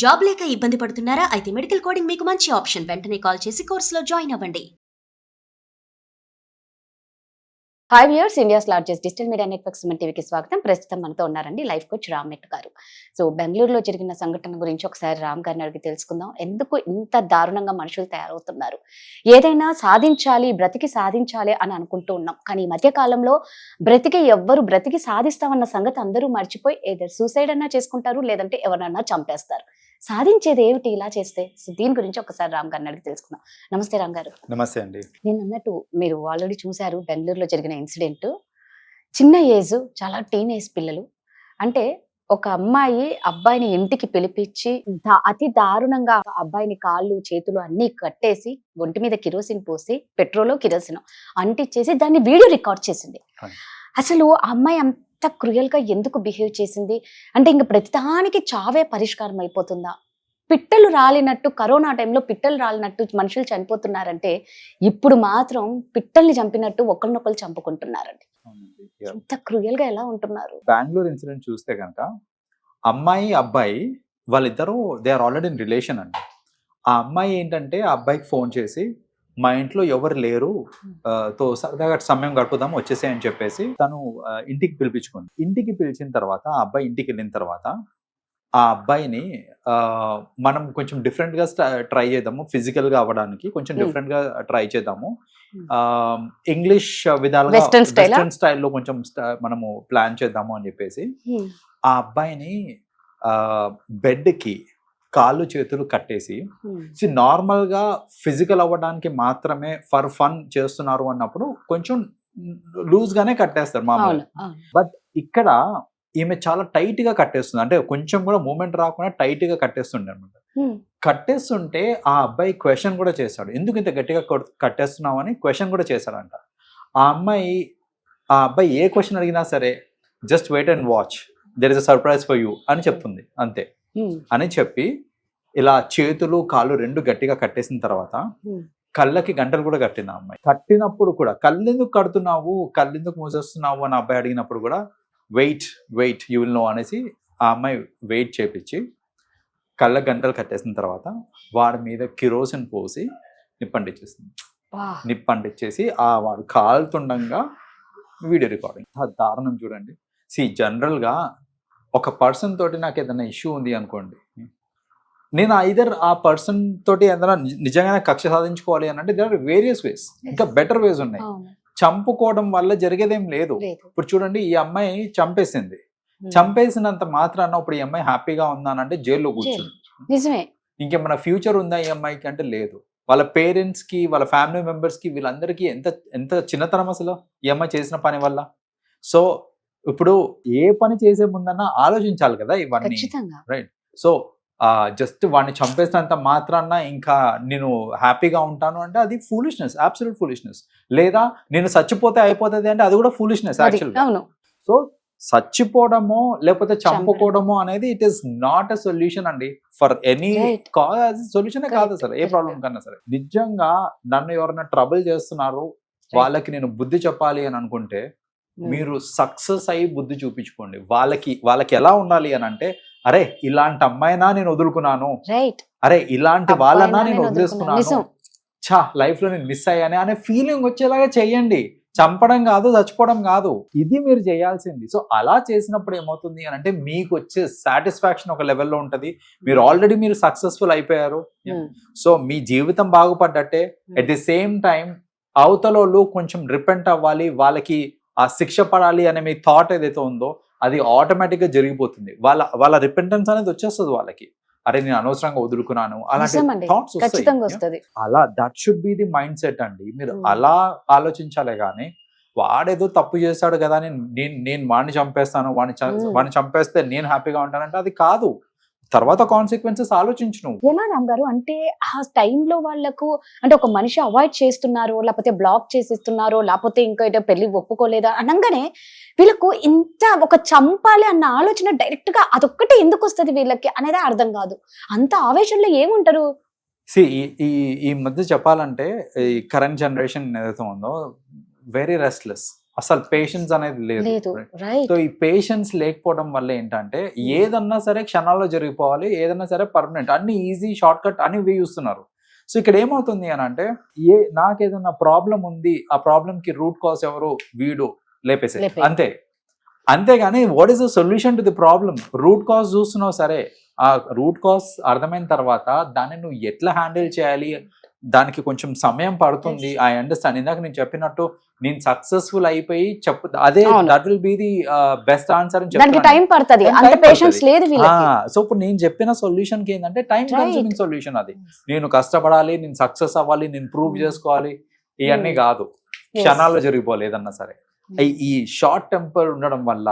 Job లేక ఇబ్బంది పడుతున్నారా? అయితే మెడికల్ కోడింగ్ మీకు మంచి ఆప్షన్. వెంటనే కాల్ చేసి కోర్సులో జాయిన్ అవ్వండి. Hi viewers, India's largest digital media network Suman టీవీకి స్వాగతం. ప్రస్తుతం మనతో ఉన్నారండి లైఫ్ కోచ్ రామ్ మెట్ గారు. సో బెంగళూరులో జరిగిన సంఘటన గురించి ఒకసారి రామ్ గారిని అడిగి తెలుసుకుందాం. ఎందుకు ఇంత దారుణంగా మనుషులు తయారవుతున్నారు? ఏదైనా సాధించాలి, బ్రతికి సాధించాలి అని అనుకుంటూ ఉన్నాం. కానీ ఈ మధ్య కాలంలో బ్రతికి సాధిస్తామన్న సంగతి అందరూ మర్చిపోయి ఏదో సూసైడ్ అన్నా చేసుకుంటారు, లేదంటే ఎవరన్నా చంపేస్తారు. సాధించేది ఏమిటి ఇలా చేస్తే? సో దీని గురించి ఒకసారి రామ్ గారిని అడిగి తెలుసుకుందాం. నమస్తే రామ్ గారు. నమస్తే అండి. నేను అన్నట్టు మీరు ఆల్రెడీ చూశారు బెంగళూరులో జరిగిన ఇన్సిడెంట్. చిన్న ఏజ్, చాలా టీనేజ్ పిల్లలు. అంటే ఒక అమ్మాయి అబ్బాయిని ఇంటికి పిలిపించి అతి దారుణంగా అబ్బాయిని కాళ్ళు చేతులు అన్ని కట్టేసి ఒంటి మీద కిరోసిన్ పోసి, పెట్రోల్ కిరోసిన్ అంటించేసి దాన్ని వీడియో రికార్డ్ చేసింది. అసలు ఆ అమ్మాయి అంత క్రూయల్ గా ఎందుకు బిహేవ్ చేసింది? అంటే ఇంక ప్రతిదానికి చావే పరిష్కారం అయిపోతుందా? పిట్టలు రాలినట్టు, కరోనా టైంలో పిట్టలు రాలినట్టు మనుషులు చనిపోతున్నారంటే, ఇప్పుడు మాత్రం పిట్టల్ని చంపినట్టు ఒకరినొకరు చంపుకుంటున్నారండి. ఇంత క్రూయల్ గా ఎలా ఉంటున్నారు? బెంగళూరు ఇన్సిడెంట్ చూస్తే కనుక అమ్మాయి అబ్బాయి వాళ్ళిద్దరూ they are already in relation అండి. ఆ అమ్మాయి ఏంటంటే ఆ అబ్బాయికి ఫోన్ చేసి, మా ఇంట్లో ఎవరు లేరు, తో సరదాగా సమయం గడుపుదాం వచ్చేసే అని చెప్పేసి తను ఇంటికి పిలిపించుకుంది. ఇంటికి పిలిచిన తర్వాత ఆ అబ్బాయి ఇంటికి వెళ్ళిన తర్వాత ఆ అబ్బాయిని మనం కొంచెం డిఫరెంట్గా ట్రై చేద్దాము, ఫిజికల్గా అవ్వడానికి కొంచెం డిఫరెంట్గా ట్రై చేద్దాము, ఇంగ్లీష్ విధాలుగా వెస్ట్రన్ స్టైల్లో కొంచెం మనము ప్లాన్ చేద్దాము అని చెప్పేసి ఆ అబ్బాయిని బెడ్కి కాళ్ళు చేతులు కట్టేసి, నార్మల్గా ఫిజికల్ అవ్వడానికి మాత్రమే ఫర్ ఫన్ చేస్తున్నారు అన్నప్పుడు కొంచెం లూజ్గానే కట్టేస్తారు మామూలుగా. బట్ ఇక్కడ ఈమె చాలా టైట్ గా కట్టేస్తుంది, అంటే కొంచెం కూడా మూమెంట్ రాకుండా టైట్ గా కట్టేస్తుండే అనమాట. కట్టేస్తుంటే ఆ అబ్బాయి క్వశ్చన్ కూడా చేశాడు, ఎందుకు ఇంత గట్టిగా కట్టేస్తున్నావు అని క్వశ్చన్ కూడా చేశాడంట. ఆ అబ్బాయి ఏ క్వశ్చన్ అడిగినా సరే just wait and watch, there is a surprise for you అని చెప్తుంది అంతే. అని చెప్పి ఇలా చేతులు కాళ్ళు రెండు గట్టిగా కట్టేసిన తర్వాత కళ్ళకి గంటలు కూడా కట్టింది ఆ అమ్మాయి. కట్టినప్పుడు కూడా కళ్ళెందుకు కడుతున్నావు, కళ్ళెందుకు మూసేస్తున్నావు అని అబ్బాయి అడిగినప్పుడు కూడా వెయిట్ యూ విల్ నో అనేసి ఆ అమ్మాయి వెయిట్ చేపించి కళ్ళ గంటలు కట్టేసిన తర్వాత వాడి మీద కిరోసిన్ పోసి నిప్పంటిచ్చేసింది. నిప్పంటిచ్చేసి వాడు కాలుతుండగా వీడియో రికార్డింగ్. దారుణం చూడండి. జనరల్గా ఒక పర్సన్ తోటి నాకు ఏదైనా ఇష్యూ ఉంది అనుకోండి, నేను ఐదర్ ఆ పర్సన్ తోటి ఏదైనా నిజంగానే కక్ష సాధించుకోవాలి అని అంటే దేర్ ఆర్ వేరియస్ వేస్, ఇంకా బెటర్ వేస్ ఉన్నాయి. చంపుకోవడం వల్ల జరిగేదేం లేదు. ఇప్పుడు చూడండి, ఈ అమ్మాయి చంపేసింది, చంపేసినంత మాత్రాన ఇప్పుడు ఈ అమ్మాయి హ్యాపీగా ఉందానంటే జైల్లో కూర్చుంది. నిజమే. ఇంకేమన్నా ఫ్యూచర్ ఉందా ఈ అమ్మాయికి అంటే లేదు. వాళ్ళ పేరెంట్స్ కి, వాళ్ళ ఫ్యామిలీ మెంబర్స్ కి, వీళ్ళందరికీ ఎంత చిన్నతనం అసలు ఈ అమ్మాయి చేసిన పని వల్ల. సో ఇప్పుడు ఏ పని చేసే ముందన్నా ఆలోచించాలి కదా ఇవన్నీ, రైట్? సో జస్ట్ వాడిని చంపేసినంత మాత్రాన ఇంకా నేను హ్యాపీగా ఉంటాను అంటే అది ఫూలిష్నెస్, అబ్సల్యూట్ ఫూలిష్నెస్. లేదా నేను చచ్చిపోతే అయిపోతుంది అంటే అది కూడా ఫూలిష్నెస్ యాక్చువల్గా. సో చచ్చిపోవడమో లేకపోతే చంపుకోవడమో అనేది it is not a solution అండి ఫర్ ఎనీ కాజ్. సొల్యూషనే కాదు అసలు ఏ ప్రాబ్లం కన్నా సరే. నిజంగా నన్ను ఎవరైనా ట్రబుల్ చేస్తున్నారు, వాళ్ళకి నేను బుద్ధి చెప్పాలి అని అనుకుంటే మీరు సక్సెస్ అయ్యి బుద్ధి చూపించుకోండి. వాళ్ళకి ఎలా ఉండాలి అని అంటే, అరే ఇలాంటి అమ్మాయినా నేను వదులుకున్నాను, అరే ఇలాంటి వాళ్ళనా నేను వదిలేసుకున్నాను, లైఫ్ లో నేను మిస్ అయ్యానే అనే ఫీలింగ్ వచ్చేలాగా చెయ్యండి. చంపడం కాదు, చచ్చిపోవడం కాదు, ఇది మీరు చేయాల్సింది. సో అలా చేసినప్పుడు ఏమవుతుంది అని అంటే మీకు వచ్చే సాటిస్ఫాక్షన్ ఒక లెవెల్లో ఉంటుంది. మీరు ఆల్రెడీ మీరు సక్సెస్ఫుల్ అయిపోయారు, సో మీ జీవితం బాగుపడ్డట్టే. అట్ ది సేమ్ టైం అవతలోళ్ళు కొంచెం రిపెంట్ అవ్వాలి, వాళ్ళకి ఆ శిక్ష పడాలి అనే మీ థాట్ ఏదైతే ఉందో అది ఆటోమేటిక్ గా జరిగిపోతుంది. వాళ్ళ రిపెంటెన్స్ అనేది వచ్చేస్తుంది వాళ్ళకి. అరే నేను అనవసరంగా వదులుకున్నాను అలాంటి థాట్స్ వస్తాయి. అలా that should be the mind set అండి. మీరు అలా ఆలోచించాలే కానీ వాడేదో తప్పు చేస్తాడు కదా నేను వాడిని చంపేస్తాను, వాడిని చంపేస్తే నేను హ్యాపీగా ఉంటానంటే అది కాదు. తర్వాత కాన్సిక్వెన్సెస్ ఆలోచించు నువ్వు. ఎలా రామ్ గారు? అంటే ఆ టైంలో వాళ్ళకు అంటే ఒక మనిషి అవాయిడ్ చేస్తున్నారు, లేకపోతే బ్లాక్ చేసిస్తున్నారు, లేకపోతే ఇంకా పెళ్లి ఒప్పుకోలేదా అనగానే వీళ్ళకు ఇంత ఒక చంపాలి అన్న ఆలోచన డైరెక్ట్ గా అదొక్కటే ఎందుకు వస్తుంది వీళ్ళకి అనేది అర్థం కాదు. అంత ఆవేశంలో ఏముంటారు? ఈ మధ్య చెప్పాలంటే ఈ కరెంట్ జనరేషన్ ఏదైతే ఉందో వెరీ రెస్ట్లెస్. అసలు పేషెన్స్ అనేది లేదు లేదు. రైట్. సో ఈ పేషెన్స్ లేకపోవడం వల్ల ఏంటంటే ఏదన్నా సరే క్షణాల్లో జరిగిపోవాలి, ఏదన్నా సరే పర్మనెంట్, అన్ని ఈజీ షార్ట్ కట్ అని ఇవి చూస్తున్నారు. సో ఇక్కడ ఏమవుతుంది అని అంటే నాకేదన్నా ప్రాబ్లం ఉంది, ఆ ప్రాబ్లం కి రూట్ కాజ్ ఎవరు, వీడు లేపేసే లేపేయ్. అంతేగాని what is the solution to the problem? Root cause చూస్తున్నావు సరే, ఆ రూట్ కాజ్ అర్థమైన తర్వాత దాన్ని నువ్వు ఎట్లా హ్యాండిల్ చేయాలి, దానికి కొంచెం సమయం పడుతుంది. I understand. ఇందాక నేను చెప్పినట్టు నేను సక్సెస్ఫుల్ అయిపోయి అదే అవును. That will be the best answer అని దానికి టైం పడుతుంది, దానికి అంత time పేషెన్స్ పడుతది. లేదు వీళ్ళకి. సో ఇప్పుడు నేను చెప్పిన సొల్యూషన్ కి ఏంటంటే టైం Right. Consuming solution. అది నేను కష్టపడాలి, నేను సక్సెస్ అవ్వాలి, నేను ప్రూవ్ చేసుకోవాలి, ఇవన్నీ కాదు. క్షణాల్లో జరిగిపోవాలి ఏదన్నా సరే. ఈ షార్ట్ టెంపర్ ఉండడం వల్ల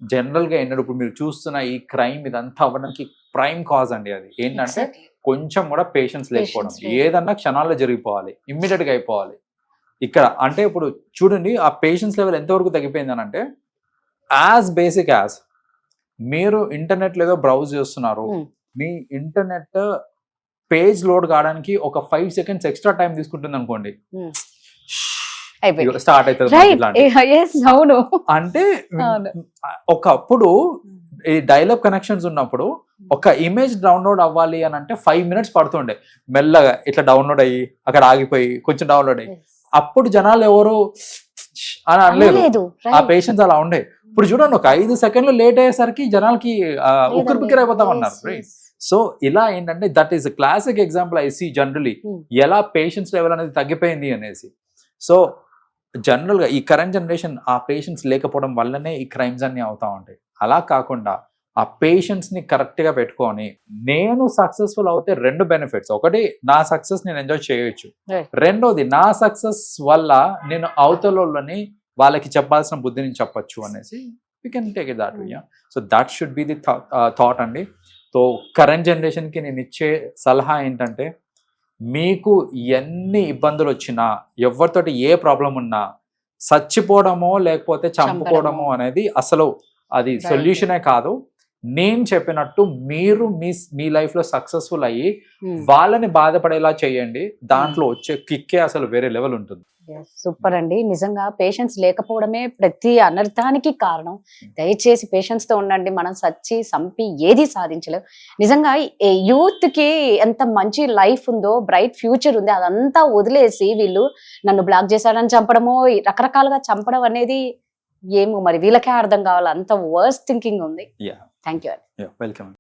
జనరల్ గా ఏంటంటే ఇప్పుడు మీరు చూస్తున్న ఈ క్రైమ్ ఇదంతా అవ్వడానికి ప్రైమ్ కాజ్ అండి. అది ఏంటంటే కొంచెం కూడా పేషెన్స్ లేకపోవడం. Patience లేదు. ఏదన్నా క్షణాల్లో జరిగిపోవాలి, ఇమ్మీడియట్ గా అయిపోవాలి. ఇక్కడ అంటే ఇప్పుడు చూడండి ఆ పేషెన్స్ లెవెల్ ఎంతవరకు తగ్గిపోయింది అని అంటే, యాజ్ బేసిక్ యాజ్ మీరు ఇంటర్నెట్ ఏదో బ్రౌజ్ చేస్తున్నారు, మీ ఇంటర్నెట్ పేజ్ లోడ్ కావడానికి ఒక 5 seconds ఎక్స్ట్రా టైం తీసుకుంటుంది అనుకోండి, అయిపోయింది. స్టార్ట్ అవుతుంది రైట్. ఇట్లాంటి. అవును. అంటే అవును. ఒకప్పుడు ఈ డైలప్ కనెక్షన్స్ ఉన్నప్పుడు ఒక ఇమేజ్ డౌన్లోడ్ అవ్వాలి అని అంటే 5 minutes పడుతుండే, మెల్లగా ఇట్లా డౌన్లోడ్ అయ్యి అక్కడ ఆగిపోయి కొంచెం డౌన్లోడ్ అయ్యి. అప్పుడు జనాలు ఎవరు అని అనలేదు, లేదు. ఆ పేషెన్స్ అలా ఉండే. ఇప్పుడు చూడండి ఒక 5 seconds లేట్ అయ్యేసరికి జనాలకి ఉక్కిరి బిక్కిరి అయిపోతామన్నారు. రైట్. సో ఇలా ఏంటంటే that is classic example I see generally ఎలా పేషెన్స్ లెవెల్ అనేది తగ్గిపోయింది అనేసి. సో జనరల్ గా ఈ కరెంట్ జనరేషన్ ఆ పేషెన్స్ లేకపోవడం వల్లనే ఈ క్రైమ్స్ అన్ని అవుతా ఉంటాయి. అలా కాకుండా ఆ పేషెన్స్ ని కరెక్ట్ గా పెట్టుకొని నేను సక్సెస్ఫుల్ అవుతే 2 బెనిఫిట్స్. ఒకటి, నా సక్సెస్ నేను ఎంజాయ్ చేయొచ్చు. Right. రెండోది, నా సక్సెస్ వల్ల నేను అవతలని వాళ్ళకి చెప్పాల్సిన బుద్ధి నేను చెప్పొచ్చు అనేసి we can take it that way. So that should be the thought అండి. సో కరెంట్ జనరేషన్ కి నేను ఇచ్చే సలహా ఏంటంటే, మీకు ఎన్ని ఇబ్బందులు వచ్చినా, ఎవరితోటి ఏ ప్రాబ్లం ఉన్నా, చచ్చిపోవడమో లేకపోతే చంపుకోవడమో అనేది అసలు అది సొల్యూషనే కాదు. నేను చెప్పినట్టు మీరు మీ లైఫ్ లో సక్సెస్ఫుల్ అయ్యి వాళ్ళని బాధపడేలా చేయండి. దాంట్లో వచ్చే కిక్కే అసలు వేరే లెవెల్ ఉంటుంది. సూపర్ అండి. నిజంగా పేషెన్స్ లేకపోవడమే ప్రతి అనర్థానికి కారణం. దయచేసి పేషెన్స్ తో ఉండండి. మనం సచ్చి సంపి ఏది సాధించలేం. నిజంగా యూత్ కి ఎంత మంచి లైఫ్ ఉందో, బ్రైట్ ఫ్యూచర్ ఉంది, అదంతా వదిలేసి వీళ్ళు నన్ను బ్లాక్ చేశాడని చంపడమో, రకరకాలుగా చంపడం అనేది ఏమో మరి వీళ్ళకే అర్థం కావాలి. అంత వర్స్ట్ థింకింగ్ ఉంది. Thank you. వెల్కమ్.